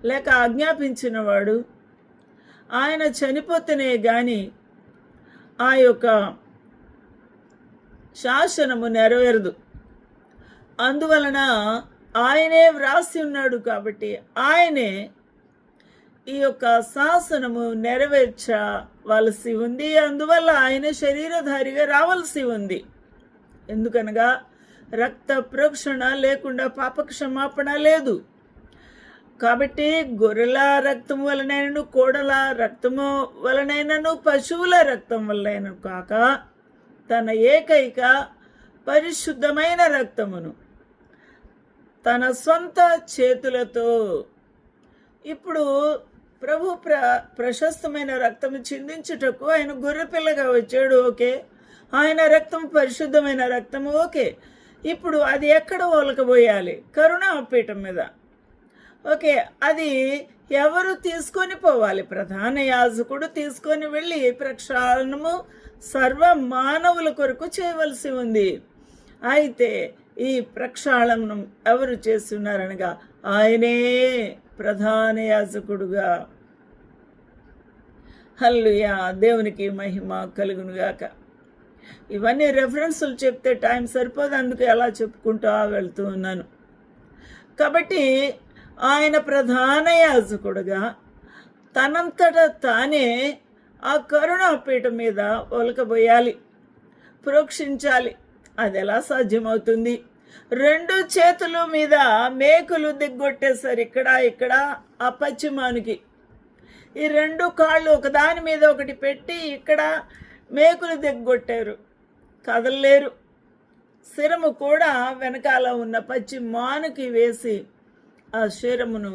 లేక ఆజ్ఞాపించినవాడు, ఆయన చనిపోతేనే గాని ఆ యొక్క శాసనము నెరవేరదు. అందువలన ఆయనే వ్రాసి ఉన్నాడు కాబట్టి ఆయనే ఈ యొక్క శాసనము నెరవేర్చవలసి ఉంది. అందువల్ల ఆయన శరీరధారిగా రావాల్సి ఉంది. ఎందుకనగా రక్త ప్రోక్షణ లేకుండా పాపక్షమాపణ లేదు. కాబట్టి గొర్రెల రక్తం వలనైనను, కోడల రక్తము వలనైనను, పశువుల రక్తం వలనైనను కాక తన ఏకైక పరిశుద్ధమైన రక్తమును తన సొంత చేతులతో, ఇప్పుడు ప్రభు ప్రశస్తమైన రక్తము చిందించుటకు ఆయన గొర్రెపిల్లగా వచ్చాడు, ఓకే. ఆయన రక్తం పరిశుద్ధమైన రక్తము, ఓకే. ఇప్పుడు అది ఎక్కడ ఒలకబోయాలి? కరుణాపీఠం మీద, ఓకే. అది ఎవరు తీసుకొని పోవాలి? ప్రధాన యాజకుడు తీసుకొని వెళ్ళి ప్రక్షాళనము సర్వ మానవుల కొరకు చేయవలసి ఉంది. అయితే ఈ ప్రక్షాళనం ఎవరు చేస్తున్నారనగా ఆయనే ప్రధాన యాజకుడుగా. హల్లెలూయా, దేవునికి మహిమ కలుగునుగాక. ఇవన్నీ రెఫరెన్సులు చెప్తే టైం సరిపోదు, అందుకు ఎలా చెప్పుకుంటూ వెళ్తూ ఉన్నాను. కాబట్టి ఆయన ప్రధాన యాజకుడుగా తనంతట తానే ఆ కరుణాపీఠం మీద ఒలకబోయాలి, ప్రోక్షించాలి. అది ఎలా సాధ్యమవుతుంది? 2 చేతుల మీద మేకులు దిగ్గొట్టేశారు, ఇక్కడ ఆ పశ్చిమానికి. ఈ 2 కాళ్ళు ఒకదాని మీద ఒకటి పెట్టి ఇక్కడ మేకులు దిగ్గొట్టారు, కదలలేరు. శిరము కూడా వెనకాల ఉన్న పశ్చిమానికి వేసి ఆ శిరమును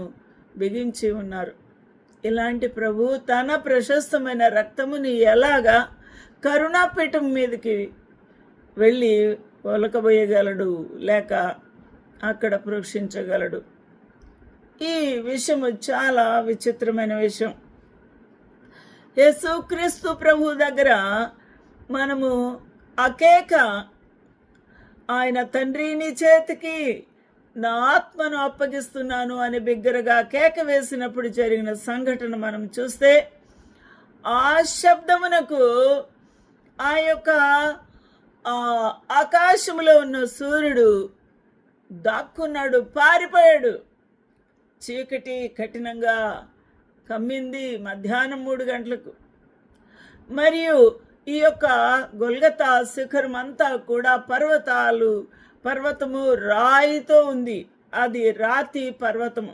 బిగించి ఉన్నారు. ఇలాంటి ప్రభు తన ప్రశస్తమైన రక్తముని ఎలాగా కరుణాపీఠం మీదకి వెళ్ళి ఒలకబోయగలడు, లేక అక్కడ ప్రోక్షించగలడు? ఈ విషయము చాలా విచిత్రమైన విషయం. యేసుక్రీస్తు ప్రభు దగ్గర మనము అకేక ఆయన తండ్రి నీ చేతికి నా ఆత్మను అప్పగిస్తున్నాను అని బిగ్గరగా కేక వేసినప్పుడు జరిగిన సంఘటన మనం చూస్తే, ఆ శబ్దమునకు ఆ యొక్క ఆకాశంలో ఉన్న సూర్యుడు దాక్కున్నాడు, పారిపోయాడు. చీకటి కఠినంగా కమ్మింది మధ్యాహ్నం 3 గంటలకు. మరియు ఈ యొక్క గొల్గతా శిఖరం అంతా కూడా పర్వతము రాయితో ఉంది. అది రాతి పర్వతము.